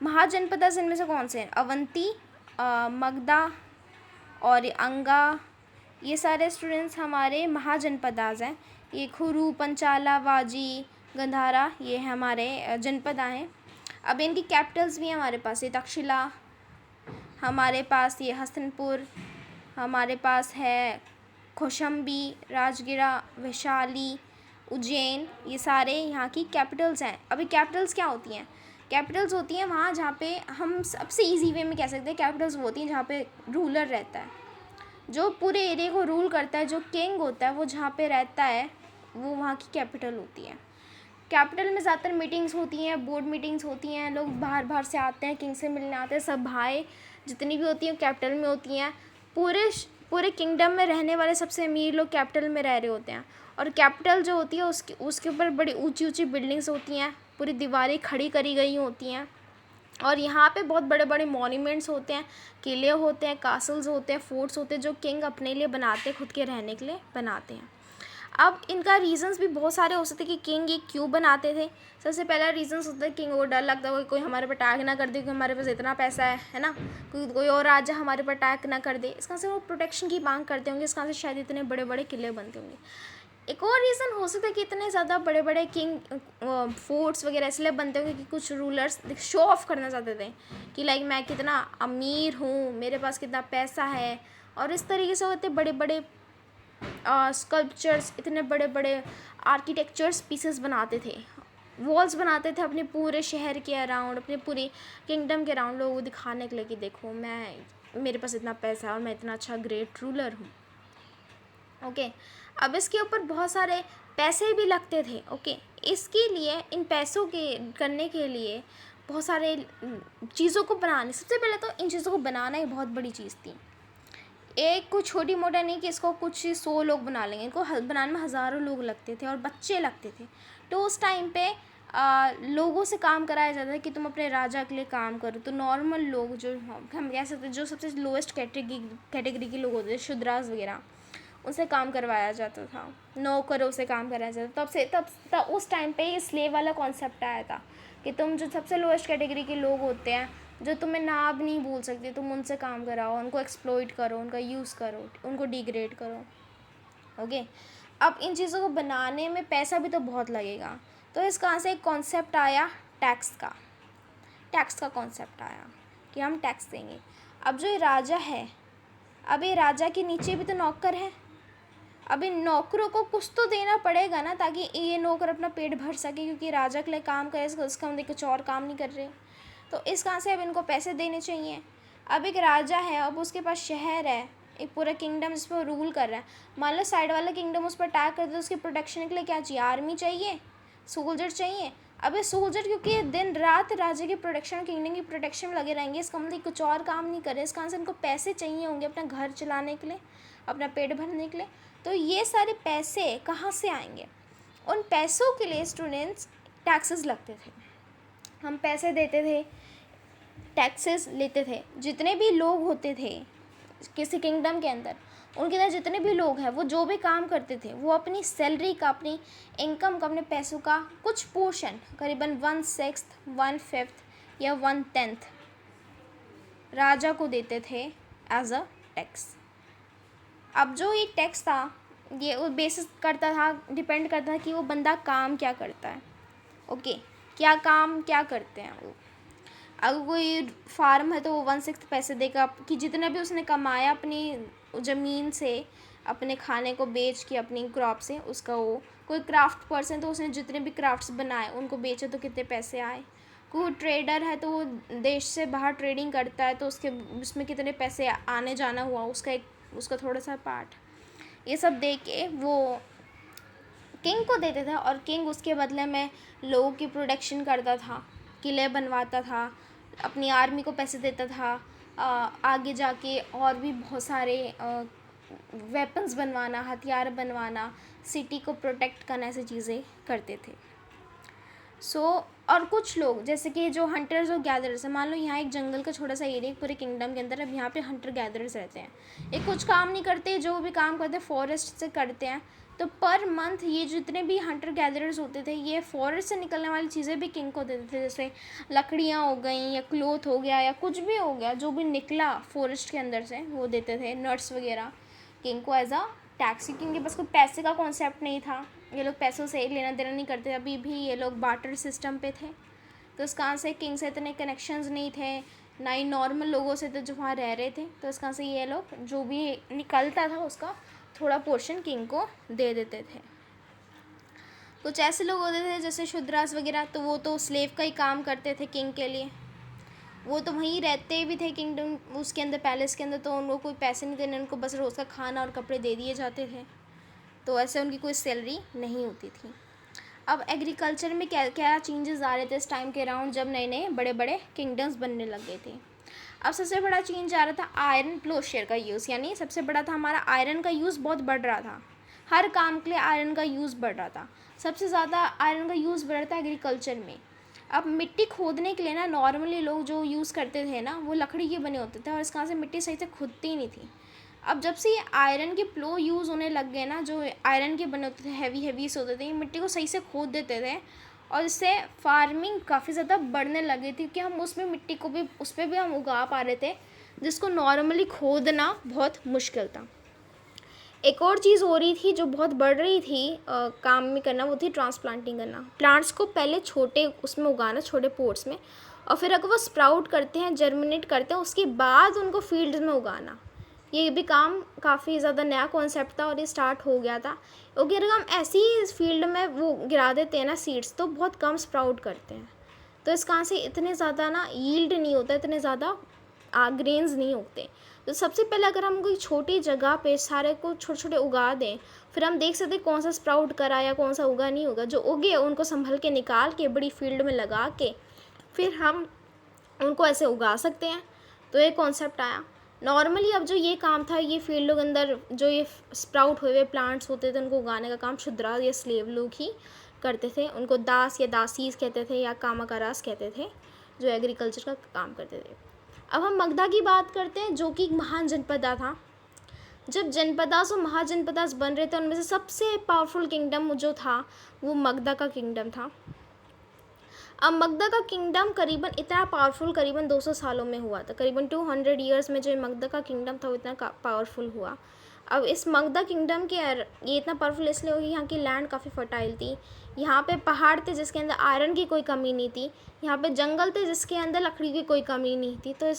महाजनपदास इनमें से कौन से हैं? अवंती, मगधा और अंगा, ये सारे स्टूडेंट्स हमारे महाजनपदास हैं। ये खुरू, पंचाला, वाजी, गंधारा ये हमारे जनपदा हैं। अब इनकी कैपिटल्स भी हैं हमारे पास, ये तक्षशिला, हमारे पास ये हस्तिनापुर, हमारे पास है कौशाम्बी, राजगिरा, वैशाली, उज्जैन, ये सारे यहाँ की कैपिटल्स हैं। अभी कैपिटल्स क्या होती हैं? कैपिटल्स होती हैं वहाँ जहाँ पे हम सबसे इजी वे में कह सकते हैं कैपिटल्स वो होती हैं जहाँ पे रूलर रहता है, जो पूरे एरिया को रूल करता है, जो किंग होता है वो जहाँ पे रहता है वो वहाँ की कैपिटल होती है। कैपिटल में ज़्यादातर मीटिंग्स होती हैं, बोर्ड मीटिंग्स होती हैं, लोग बाहर बाहर से आते हैं, किंग से मिलने आते हैं, सभाएँ जितनी भी होती हैं कैपिटल में होती हैं। पूरे किंगडम में रहने वाले सबसे अमीर लोग कैपिटल में रह रहे होते हैं, और कैपिटल जो होती है उसके ऊपर बड़ी ऊंची ऊंची बिल्डिंग्स होती हैं, पूरी दीवारें खड़ी करी गई होती हैं, और यहाँ पे बहुत बड़े बड़े मॉन्यूमेंट्स होते हैं, किले होते हैं, कासल्स होते हैं, फोर्ट्स होते हैं, जो किंग अपने लिए बनाते हैं, खुद के रहने के लिए बनाते हैं। अब इनका रीजंस भी बहुत सारे हो सकते हैं कि किंग ये क्यों बनाते थे। सबसे पहला रीज़न्स होता है किंग को डर लगता है कोई हमारे पर अटैक ना कर दे, क्योंकि हमारे पास इतना पैसा है ना, कोई और राजा हमारे पर अटैक ना कर दे, इसका से वो प्रोटेक्शन की मांग करते होंगे, इसका से शायद इतने बड़े बड़े किले बनते होंगे। एक और रीज़न हो सकता है कि इतने ज़्यादा बड़े बड़े किंग फोर्ट्स वगैरह इसलिए बनते होंगे कि कुछ रूलर्स शो ऑफ करना चाहते थे कि लाइक मैं कितना अमीर हूँ, मेरे पास कितना पैसा है, और इस तरीके से होते बड़े बड़े स्कल्पचर्स, इतने बड़े बड़े आर्किटेक्चर्स पीसेस बनाते थे, वॉल्स बनाते थे अपने पूरे शहर के अराउंड, अपने पूरे किंगडम के अराउंड, लोगों को दिखाने के लिए कि देखो मेरे पास इतना पैसा है और मैं इतना अच्छा ग्रेट रूलर हूँ। ओके, अब इसके ऊपर बहुत सारे पैसे भी लगते थे। ओके, इसके लिए इन पैसों के करने के लिए बहुत सारे चीज़ों को बनाने, सबसे पहले तो इन चीज़ों को बनाना ही बहुत बड़ी चीज़ थी। एक कुछ छोटी मोटा नहीं कि इसको कुछ 100 लोग बना लेंगे, इनको बनाने में हज़ारों लोग लगते थे और बच्चे लगते थे। तो उस टाइम पे लोगों से काम कराया जाता है कि तुम अपने राजा के लिए काम करो। तो नॉर्मल लोग जो हम कह सकते हैं जो सबसे लोएस्ट कैटेगरी के लोग होते थे, शूद्रास वगैरह, उनसे काम करवाया जाता था, नौकरों से काम कराया जाता था। तब उस टाइम पे स्लेव वाला कॉन्सेप्ट आया था कि तुम जो सबसे लोएस्ट कैटेगरी के लोग होते हैं जो तुम्हें ना भी नहीं भूल सकते, तुम उनसे काम कराओ, उनको एक्सप्लॉइट करो, उनका यूज़ करो, उनको डिग्रेड करो। ओके, अब इन चीज़ों को बनाने में पैसा भी तो बहुत लगेगा। तो इस कहाँ से एक कॉन्सेप्ट आया टैक्स का कॉन्सेप्ट आया कि हम टैक्स देंगे। अब जो ये राजा है, अब ये राजा के नीचे भी तो नौकर है, अब इन नौकरों को कुछ तो देना पड़ेगा ना, ताकि ये नौकर अपना पेट भर सके, क्योंकि राजा के लिए काम करे, उसका हम कुछ और काम नहीं कर रहे। तो इस कहाँ से अब इनको पैसे देने चाहिए। अब एक राजा है, अब उसके पास शहर है, एक पूरा किंगडम जिस पर रूल कर रहा है। मान लो साइड वाला किंगडम उस पर अटैक कर दे, तो उसकी प्रोटेक्शन के लिए क्या चाहिए, आर्मी चाहिए, सोल्जर चाहिए। अब ये सोल्जर क्योंकि दिन रात राजा की प्रोटेक्शन, किंगडम की प्रोटेक्शन में लगे रहेंगे, इसका मतलब कुछ और काम नहीं करे, इस कारण से इनको पैसे चाहिए होंगे अपना घर चलाने के लिए, अपना पेट भरने के लिए। तो ये सारे पैसे कहाँ से आएंगे। उन पैसों के लिए स्टूडेंट्स टैक्सेस लगते थे, हम पैसे देते थे, टैक्सेस लेते थे। जितने भी लोग होते थे किसी किंगडम के अंदर, उनके अंदर जितने भी लोग हैं, वो जो भी काम करते थे, वो अपनी सैलरी का, अपनी इनकम का, अपने पैसों का कुछ पोर्शन, करीबन 1/6, 1/5 या 1/10 राजा को देते थे एज अ टैक्स। अब जो ये टैक्स था, ये बेसिस करता था, डिपेंड करता था कि वो बंदा काम क्या करता है। ओके, क्या काम क्या करते हैं वो। अगर कोई फार्म है तो वो 1/6 पैसे देगा, कि जितना भी उसने कमाया अपनी ज़मीन से, अपने खाने को बेच के, अपनी क्रॉप से, उसका वो। कोई क्राफ्ट पर्सन तो उसने जितने भी क्राफ्ट्स बनाए उनको बेचे तो कितने पैसे आए। कोई ट्रेडर है तो वो देश से बाहर ट्रेडिंग करता है, तो उसमें कितने पैसे आने जाना हुआ, उसका थोड़ा सा पार्ट। ये सब दे के वो किंग को देते थे, और किंग उसके बदले में लोगों की प्रोटेक्शन करता था, किले बनवाता था, अपनी आर्मी को पैसे देता था, आगे जाके और भी बहुत सारे वेपन्स बनवाना, हथियार बनवाना, सिटी को प्रोटेक्ट करना, ऐसी चीज़ें करते थे। और कुछ लोग जैसे कि जो हंटर्स और गैदरर्स हैं, मान लो यहाँ एक जंगल का छोटा सा एरिया पूरे किंगडम के अंदर, अब यहाँ पे हंटर गैदरर्स रहते हैं। ये कुछ काम नहीं करते, जो भी काम करते हैं फॉरेस्ट से करते हैं। तो पर मंथ ये जितने भी हंटर गैदरर्स होते थे, ये फॉरेस्ट से निकलने वाली चीज़ें भी किंग को देते थे, जैसे लकड़ियाँ हो गई, या क्लोथ हो गया, या कुछ भी हो गया, जो भी निकला फॉरेस्ट के अंदर से, वो देते थे, नट्स वगैरह, किंग को एज अ टैक्स। क्योंकि बस कोई पैसे का कॉन्सेप्ट नहीं था, ये लोग पैसों से लेना देना नहीं करते, अभी भी ये लोग बार्टर सिस्टम पे थे। तो इस कारण से किंग से इतने कनेक्शंस नहीं थे, ना ही नॉर्मल लोगों से, तो जो वहाँ रह रहे थे। तो इस कारण से ये लोग जो भी निकलता था उसका थोड़ा पोर्शन किंग को दे देते थे। कुछ ऐसे लोग होते थे जैसे शूद्रास वगैरह, तो वो तो स्लेव का ही काम करते थे किंग के लिए, वो तो वहीं रहते भी थे किंगडम उसके अंदर, पैलेस के अंदर, तो उनको कोई पैसे नहीं देने, उनको बस रोज़ का खाना और कपड़े दे दिए जाते थे, तो ऐसे उनकी कोई सैलरी नहीं होती थी। अब एग्रीकल्चर में क्या क्या चेंजेस आ रहे थे इस टाइम के अराउंड, जब नए नए बड़े बड़े किंगडम्स बनने लग गए थे। अब सबसे बड़ा चेंज आ रहा था आयरन प्लोशेयर का यूज़, यानी सबसे बड़ा था हमारा आयरन का यूज़ बहुत बढ़ रहा था, हर काम के लिए आयरन का यूज़ बढ़ रहा था। सबसे ज़्यादा आयरन का यूज़ बढ़ रहा था एग्रीकल्चर में। अब मिट्टी खोदने के लिए ना, नॉर्मली लोग जो यूज़ करते थे ना, वो लकड़ी के बने होते थे, और इस कारण से मिट्टी सही से खुदती ही नहीं थी। अब जब से ये आयरन के प्लो यूज़ होने लग गए ना, जो आयरन के बने होते थे, हैवी से होते थे, ये मिट्टी को सही से खोद देते थे, और इससे फार्मिंग काफ़ी ज़्यादा बढ़ने लगी थी, कि हम उसमें मिट्टी को भी, उस पर भी हम उगा पा रहे थे, जिसको नॉर्मली खोदना बहुत मुश्किल था। एक और चीज़ हो रही थी जो बहुत बढ़ रही थी काम में करना, वो थी ट्रांसप्लांटिंग करना। प्लांट्स को पहले छोटे उसमें उगाना, छोटे पोट्स में, और फिर अगर वो स्प्राउट करते हैं, जर्मिनेट करते हैं, उसके बाद उनको फील्ड में उगाना। ये भी काम काफ़ी ज़्यादा नया कॉन्सेप्ट था, और ये स्टार्ट हो गया था, क्योंकि अगर हम ऐसी फील्ड में वो गिरा देते हैं ना सीड्स, तो बहुत कम स्प्राउट करते हैं, तो इस कारण से इतने ज़्यादा ना यील्ड नहीं होता, इतने ज़्यादा ग्रेन्स नहीं उगते। तो सबसे पहले अगर हम कोई छोटी जगह पे सारे को छोटे छोटे उगा दें, फिर हम देख सकते हैं कौन सा स्प्राउट करा या कौन सा उगा नहीं होगा। जो उगे उनको संभल के निकाल के बड़ी फील्ड में लगा के फिर हम उनको ऐसे उगा सकते हैं। तो ये कॉन्सेप्ट आया। नॉर्मली अब जो ये काम था, ये फील्डों के अंदर जो ये स्प्राउट हुए हुए प्लांट्स होते थे, उनको उगाने का काम शूद्रा या स्लेव लोग ही करते थे। उनको दास या दासीस कहते थे, या कामाकारास कहते थे, जो एग्रीकल्चर का काम करते थे। अब हम मगधा की बात करते हैं, जो कि महान जनपदा था। जब जनपदास और महाजनपदास बन रहे थे, उनमें से सबसे पावरफुल किंगडम जो था वो मगधा का किंगडम था। अब मगधा का किंगडम करीबन इतना पावरफुल करीबन 200 सालों में हुआ था। करीबन 200 ईयर्स में जो मगधा का किंगडम था वो इतना पावरफुल हुआ। अब इस मगधा किंगडम के ये इतना पावरफुल इसलिए हुई, यहाँ की लैंड काफ़ी फर्टाइल थी, यहाँ पे पहाड़ थे जिसके अंदर आयरन की कोई कमी नहीं थी, यहाँ पे जंगल थे जिसके अंदर लकड़ी की कोई कमी नहीं थी। तो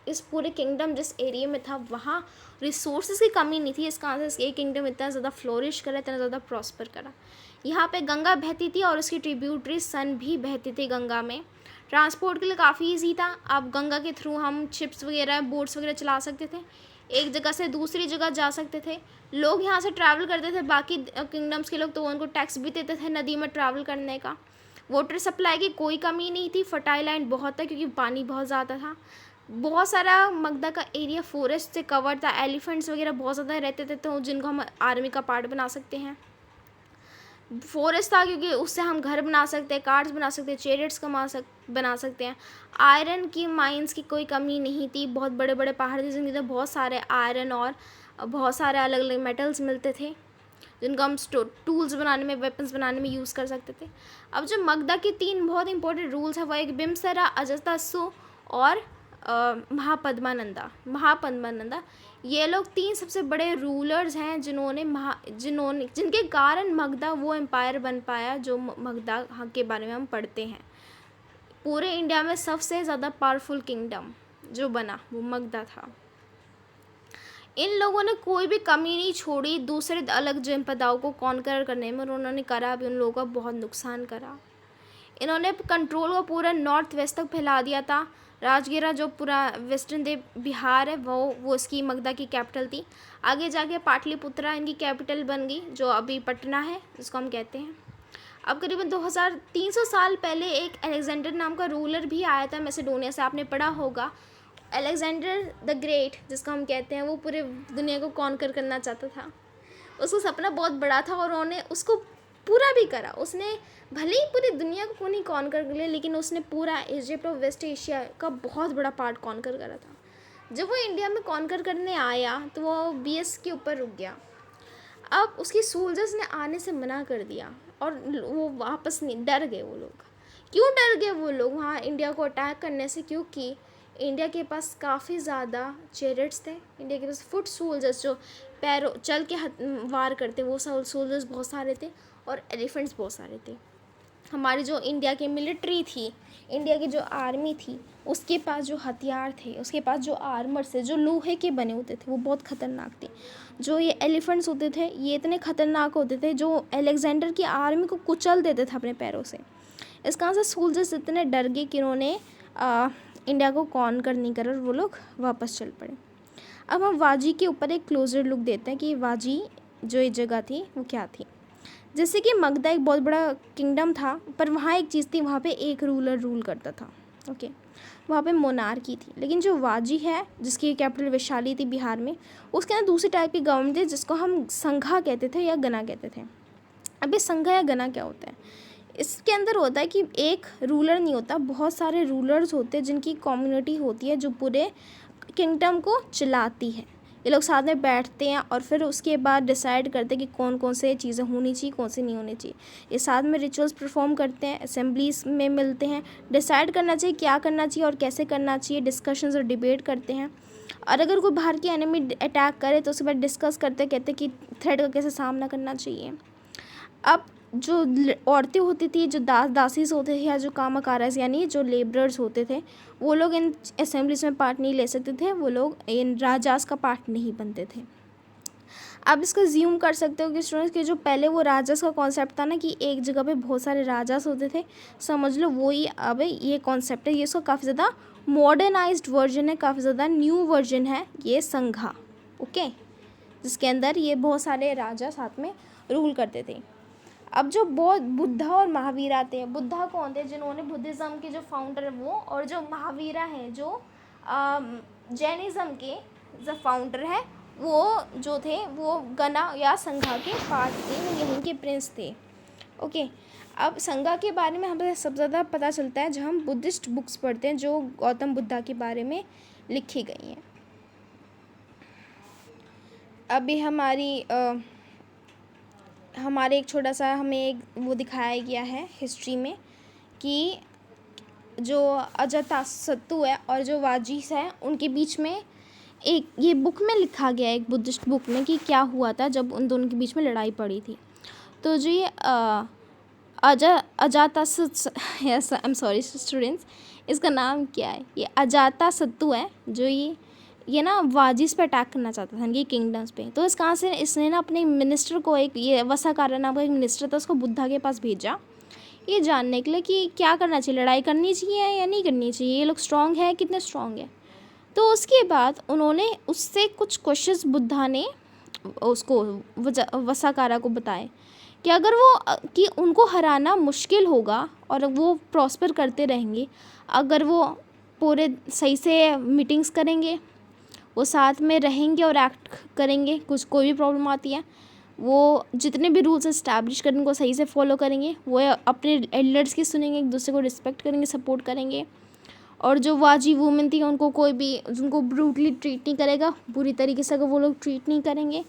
इस पूरे किंगडम जिस एरिया में था वहाँ रिसोर्सेज की कमी नहीं थी। इसका आंसर ये किंगडम इतना ज़्यादा फ्लोरिश करा, इतना ज़्यादा प्रॉस्पर करा। यहाँ पे गंगा बहती थी और उसकी ट्रिब्यूटरी सन भी बहती थी गंगा में। ट्रांसपोर्ट के लिए काफ़ी ईजी था। अब गंगा के थ्रू हम शिप्स वगैरह बोट्स वगैरह चला सकते थे, एक जगह से दूसरी जगह जा सकते थे। लोग यहाँ से ट्रैवल करते थे, बाकी किंगडम्स के लोग तो उनको टैक्स भी देते थे नदी में ट्रैवल करने का। वाटर सप्लाई की कोई कमी नहीं थी, फर्टाइल लैंड बहुत था क्योंकि पानी बहुत ज़्यादा था। बहुत सारा मगधा का एरिया फॉरेस्ट से कवर था, एलिफेंट्स वगैरह बहुत ज़्यादा रहते थे तो जिनको हम आर्मी का पार्ट बना सकते हैं। फॉरेस्ट था क्योंकि उससे हम घर बना सकते हैं, कार्ड्स बना सकते हैं, चैरियट्स बना सकते हैं। आयरन की माइंस की कोई कमी नहीं थी, बहुत बड़े बड़े पहाड़ थे जिनके अंदर बहुत सारे आयरन और बहुत सारे अलग अलग मेटल्स मिलते थे जिनको हम टूल्स बनाने में, वेपन्स बनाने में यूज़ कर सकते थे। अब जो मगधा के 3 बहुत इंपॉर्टेंट रूल्स है वो एक बिम्बसारा, अजातशत्रु और महापद्मानंदा। ये लोग 3 सबसे बड़े रूलर्स हैं जिनके कारण मगधा वो एम्पायर बन पाया जो मगधा के बारे में हम पढ़ते हैं। पूरे इंडिया में सबसे ज़्यादा पावरफुल किंगडम जो बना वो मगधा था। इन लोगों ने कोई भी कमी नहीं छोड़ी दूसरे अलग जनपदाओं को कॉन्कर करने में, और उन्होंने करा भी, उन लोगों का बहुत नुकसान करा। इन्होंने कंट्रोल को पूरा नॉर्थ वेस्ट तक फैला दिया था। राजगिरा जो पूरा वेस्टर्न बिहार है वो इसकी मगधा की कैपिटल थी। आगे जाके पाटलिपुत्रा इनकी कैपिटल बन गई जो अभी पटना है जिसको हम कहते हैं। अब करीबन 2300 साल पहले एक अलेक्जेंडर नाम का रूलर भी आया था मैसेडोनिया से, आपने पढ़ा होगा। अलेक्जेंडर द ग्रेट जिसको हम कहते हैं, वो पूरे दुनिया को कॉन्कर करना चाहता था। उसका सपना बहुत बड़ा था और उन्होंने उसको पूरा भी करा। उसने भले ही पूरी दुनिया को नहीं कॉन्कर कर लिया लेकिन उसने पूरा इजिप्ट और वेस्ट एशिया का बहुत बड़ा पार्ट कॉन्कर करा था। जब वो इंडिया में कॉन्कर करने आया तो वो BS के ऊपर रुक गया। अब उसके सोल्जर्स ने आने से मना कर दिया और वो वापस नहीं, डर गए वो लोग। क्यों डर गए वो लोग वहाँ इंडिया को अटैक करने से? क्योंकि इंडिया के पास काफ़ी ज़्यादा चैरियट्स थे, इंडिया के पास फुट सोल्जर्स जो पैरों चल के वार करते वो सोल्जर्स बहुत सारे थे, और एलिफेंट्स बहुत सारे थे। हमारी जो इंडिया की मिलिट्री थी, इंडिया की जो आर्मी थी, उसके पास जो हथियार थे, उसके पास जो आर्मर थे जो लोहे के बने होते थे वो बहुत ख़तरनाक थे। जो ये एलिफेंट्स होते थे ये इतने ख़तरनाक होते थे जो अलेक्जेंडर की आर्मी को कुचल देते थे अपने पैरों से। इसका से सोल्जर्स इतने डर गए कि उन्होंने इंडिया को कॉन्कर नहीं करा और वो लोग वापस चल पड़े। अब हम वाजी के ऊपर एक क्लोजर लुक देते हैं कि वाजी जो ये जगह थी वो क्या थी। जैसे कि मगधा एक बहुत बड़ा किंगडम था, पर वहाँ एक चीज़ थी, वहाँ पे एक रूलर रूल करता था। ओके, वहाँ पे मोनार्की थी। लेकिन जो वाजी है जिसकी कैपिटल वैशाली थी बिहार में, उसके अंदर दूसरी टाइप की गवर्नमेंट थी जिसको हम संघा कहते थे या गना कहते थे। अब ये संघा या गना क्या होता है? इसके अंदर होता है कि एक रूलर नहीं होता, बहुत सारे रूलर्स होते हैं जिनकी कम्युनिटी होती है जो पूरे किंगडम को चलाती है। ये लोग साथ में बैठते हैं और फिर उसके बाद डिसाइड करते हैं कि कौन कौन से चीज़ें होनी चाहिए, कौन सी नहीं होनी चाहिए। ये साथ में रिचुअल्स परफॉर्म करते हैं, असेंबलीज में मिलते हैं, डिसाइड करना चाहिए क्या करना चाहिए और कैसे करना चाहिए, डिस्कशंस और डिबेट करते हैं। और अगर कोई बाहर की एनिमी अटैक करे तो उसके बाद डिस्कस करते कहते कि थ्रेट का कैसे सामना करना चाहिए। अब जो औरतें होती थी, जो दासीज होते थे या जो कामकाराज यानी जो लेबरर्स होते थे, वो लोग इन असेंबलीज में पार्ट नहीं ले सकते थे, वो लोग इन राजास का पार्ट नहीं बनते थे। आप इसको ज्यूम कर सकते हो कि स्टूडेंट्स के जो पहले वो राजास का कॉन्सेप्ट था ना कि एक जगह पे बहुत सारे राजास होते थे, समझ लो वही अब ये कॉन्सेप्ट है। ये इसका काफ़ी ज़्यादा मॉडर्नाइज्ड वर्जन है, काफ़ी ज़्यादा न्यू वर्जन है ये संघा। ओके, जिसके अंदर ये बहुत सारे राजा साथ में रूल करते थे। अब जो बहुत बुद्धा और महावीरा थे, बुद्धा कौन थे? जिन्होंने बुद्धिज़्म के जो फाउंडर है वो, और जो महावीरा हैं जो जैनिज़्म के जो फाउंडर है वो जो थे वो गना या संघा के पार्ट थे, वो यहीं के प्रिंस थे। ओके, अब संघा के बारे में हमें सबसे ज़्यादा पता चलता है जब हम बुद्धिस्ट बुक्स पढ़ते हैं जो गौतम बुद्धा के बारे में लिखी गई हैं। अभी हमारे एक छोटा सा हमें एक वो दिखाया गया है हिस्ट्री में कि जो अजातशत्रु है और जो वाजिस है उनके बीच में एक ये बुक में लिखा गया है, एक बुद्धिस्ट बुक में, कि क्या हुआ था जब उन दोनों के बीच में लड़ाई पड़ी थी। तो जो ये Ajatashatru, yes I am sorry students, इसका नाम क्या है, ये अजातशत्रु है। जो ये ना वाजिस पे अटैक करना चाहता था, इनकी किंगडम्स पे। तो इस कहाँ से इसने ना अपने मिनिस्टर को, एक ये वसाकारा नाम का एक मिनिस्टर था, उसको बुद्धा के पास भेजा ये जानने के लिए कि क्या करना चाहिए, लड़ाई करनी चाहिए या नहीं करनी चाहिए, ये लोग स्ट्रांग है, कितने स्ट्रांग है। तो उसके बाद उन्होंने उससे कुछ क्वेश्चंस बुद्धा ने उसको वसाकारा को बताए कि अगर वो कि उनको हराना मुश्किल होगा और वो प्रॉस्पर करते रहेंगे अगर वो पूरे सही से मीटिंग्स करेंगे, वो साथ में रहेंगे और एक्ट करेंगे, कुछ कोई भी प्रॉब्लम आती है वो जितने भी रूल्स इस्टेब्लिश करेंगे उनको सही से फॉलो करेंगे, वो अपने एल्डर्स की सुनेंगे, एक दूसरे को रिस्पेक्ट करेंगे, सपोर्ट करेंगे। और जो वाजी वूमेन थी उनको कोई भी उनको ब्रूटली ट्रीट नहीं करेगा, बुरी तरीके से अगर वो लोग ट्रीट नहीं करेंगे।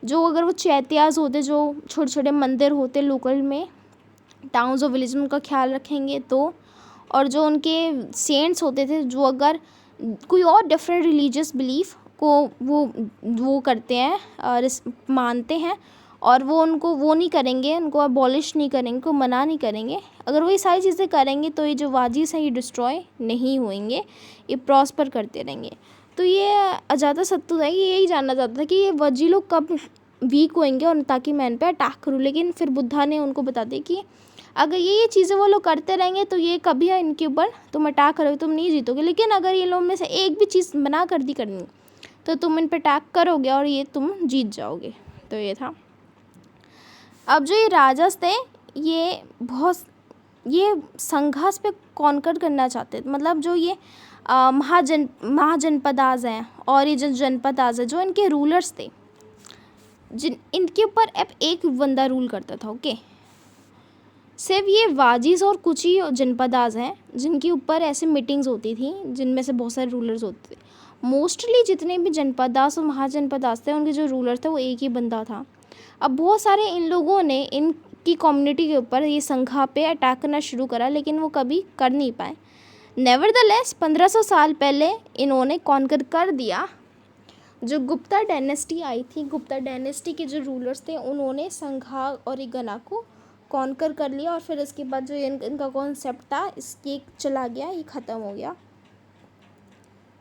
जो अगर वो चैत्यास होते, जो छोटे छोटे मंदिर होते लोकल में, टाउन्स और विलेज में, उनका ख्याल रखेंगे तो। और जो उनके सेंट्स होते थे, जो अगर कोई और डिफरेंट रिलीजियस बिलीफ को वो करते हैं, मानते हैं, और वो उनको वो नहीं करेंगे, उनको अबॉलिश नहीं करेंगे, उनको मना नहीं करेंगे, अगर वो ये सारी चीज़ें करेंगे तो ये जो वाजिस हैं ये डिस्ट्रॉय नहीं होंगे, ये प्रॉस्पर करते रहेंगे। तो ये अजातशत्रु है, ये यही जानना चाहता था कि ये वाजी लोग कब वीक होंगे और ताकि मैं इन पर अटैक करूँ। लेकिन फिर बुद्धा ने उनको बता दिया कि अगर ये चीज़ें वो लोग करते रहेंगे तो ये कभी इनके ऊपर तुम अटैक करोगे, तुम नहीं जीतोगे। लेकिन अगर ये लोग में से एक भी चीज़ मना कर दी करनी तो तुम इन पर अटैक करोगे और ये तुम जीत जाओगे। तो ये था। अब जो ये राजास थे ये संघर्ष पे कॉन्कर करना चाहते थे, मतलब जो ये महाजनपदास हैं और ये जो जनपदास है, जो इनके रूलर्स थे, इनके ऊपर अब एक बंदा रूल करता था। ओके, सिर्फ ये वाजिस और कुछ ही जनपदास हैं जिनके ऊपर ऐसे मीटिंग्स होती थी, जिनमें से बहुत सारे रूलर्स होते थे। मोस्टली जितने भी जनपदास और महाजनपदास थे उनके जो रूलर थे वो एक ही बंदा था। अब बहुत सारे इन लोगों ने इनकी कम्युनिटी के ऊपर ये संघा पे अटैक करना शुरू करा, लेकिन वो कभी कर नहीं पाए। नेवरदलेस 1500 साल पहले इन्होंने कॉन्कर कर दिया। जो गुप्ता डायनेस्टी आई थी, गुप्ता डायनेस्टी के जो रूलर्स थे उन्होंने संघा और गना को कॉन्कर कर लिया, और फिर इसके बाद जो इनका कॉन्सेप्ट था इसके चला गया, ये ख़त्म हो गया।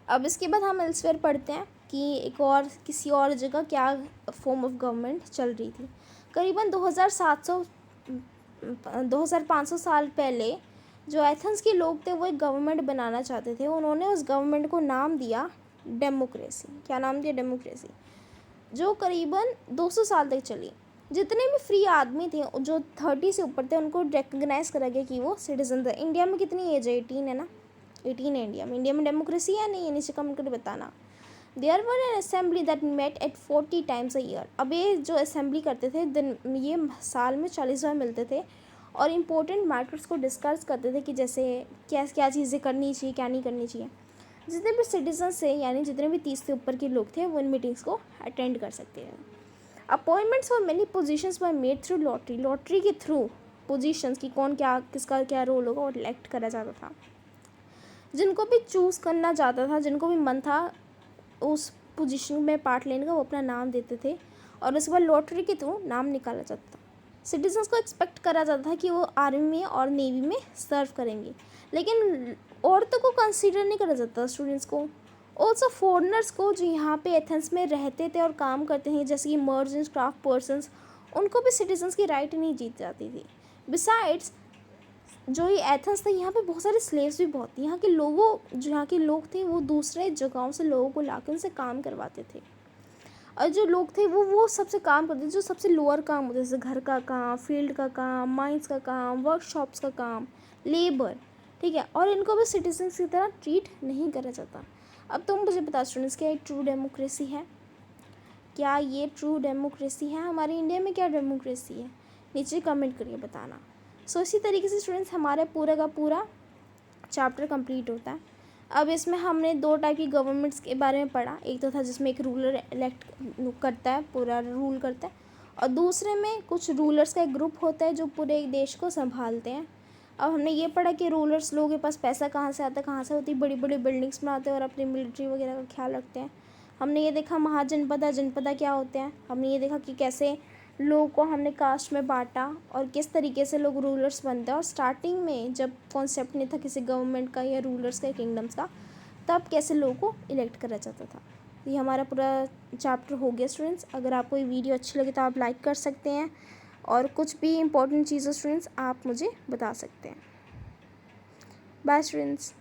अब इसके बाद हम एल्सवेयर पढ़ते हैं कि एक और किसी और जगह क्या फॉर्म ऑफ गवर्नमेंट चल रही थी। करीबन 2500 साल पहले जो एथेंस के लोग थे वो एक गवर्नमेंट बनाना चाहते थे। उन्होंने उस गवर्नमेंट को नाम दिया डेमोक्रेसी। क्या नाम दिया? डेमोक्रेसी, जो करीबन 200 साल तक चली। जितने भी फ्री आदमी थे जो 30 से ऊपर थे उनको रिकग्नाइज करा गया कि वो सिटीजन थे। इंडिया में कितनी एज है? 18 है ना? 18 है इंडिया में डेमोक्रेसी है नहीं है? नीचे कमेंट करके बताना। There were an assembly that met at 40 times a year. अब ये जो असेंबली करते थे ये साल में 40 बार मिलते थे और इम्पोर्टेंट मैटर्स को डिस्कस करते थे कि जैसे क्या क्या चीज़ें करनी चाहिए, क्या नहीं करनी चाहिए। जितने भी सिटीजन थे, यानी जितने भी 30 से ऊपर के लोग थे, वो इन मीटिंग्स को अटेंड कर सकते हैं। Appointments for many positions were made through lottery. Lottery के थ्रू पोजीशंस की कौन क्या किसका क्या रोल होगा और इलेक्ट करा जाता था। जिनको भी चूज़ करना चाहता था, जिनको भी मन था उस पोजीशन में पार्ट लेने का, वो अपना नाम देते थे और उसके बाद लॉटरी के थ्रू नाम निकाला जाता था। सिटीजन्स को एक्सपेक्ट करा जाता था कि वो आर्मी में और नेवी में सर्व करेंगे, लेकिन औरतों को कंसीडर नहीं करा जाता, स्टूडेंट्स को। ऑल्सो फॉरनर्स को जो यहाँ पे एथेंस में रहते थे और काम करते हैं, जैसे कि मर्चेंट्स, क्राफ्ट पर्सनस, उनको भी सिटीजन्स की राइट नहीं जीत जाती थी। बिसाइड्स जो ये एथेंस था, यहाँ पे बहुत सारे स्लेव्स भी बहुत थे। यहाँ के लोग थे वो दूसरे जगहों से लोगों को लाकर उनसे काम करवाते थे। और जो लोग थे वो सबसे काम करते थे जो सबसे लोअर काम होते थे, जैसे घर का काम, फील्ड का काम, माइंस का काम, वर्कशॉप्स का काम, लेबर, ठीक है। और इनको भी सिटीजन्स की तरह ट्रीट नहीं करा जाता। अब तुम मुझे बता स्टूडेंट्स, क्या ये ट्रू डेमोक्रेसी है? क्या ये ट्रू डेमोक्रेसी है? हमारे इंडिया में क्या डेमोक्रेसी है? नीचे कमेंट करके बताना। सो इसी तरीके से स्टूडेंट्स हमारा पूरा का पूरा चैप्टर कंप्लीट होता है। अब इसमें हमने 2 टाइप की गवर्नमेंट्स के बारे में पढ़ा। एक तो था जिसमें एक रूलर इलेक्ट करता है, पूरा रूल करता है, और दूसरे में कुछ रूलर्स का एक ग्रुप होता है जो पूरे एक देश को संभालते हैं। अब हमने ये पढ़ा कि रूलर्स लोगों के पास पैसा कहाँ से आता है, कहाँ से होती है, बड़ी बड़ी बिल्डिंग्स बनाते हैं और अपनी मिलिट्री वगैरह का ख्याल रखते हैं। हमने ये देखा महाजनपदा जनपदा क्या होते हैं। हमने ये देखा कि कैसे लोगों को हमने कास्ट में बांटा और किस तरीके से लोग रूलर्स बनते हैं। और स्टार्टिंग में जब कॉन्सेप्ट नहीं था किसी गवर्नमेंट का या रूलर्स का, किंगडम्स का, तब कैसे लोगों को इलेक्ट करा जाता था। ये हमारा पूरा चैप्टर हो गया स्टूडेंट्स। अगर आपको ये वीडियो अच्छी लगे तो आप लाइक कर सकते हैं और कुछ भी इंपॉर्टेंट चीज़ें स्टूडेंट्स आप मुझे बता सकते हैं। Bye students.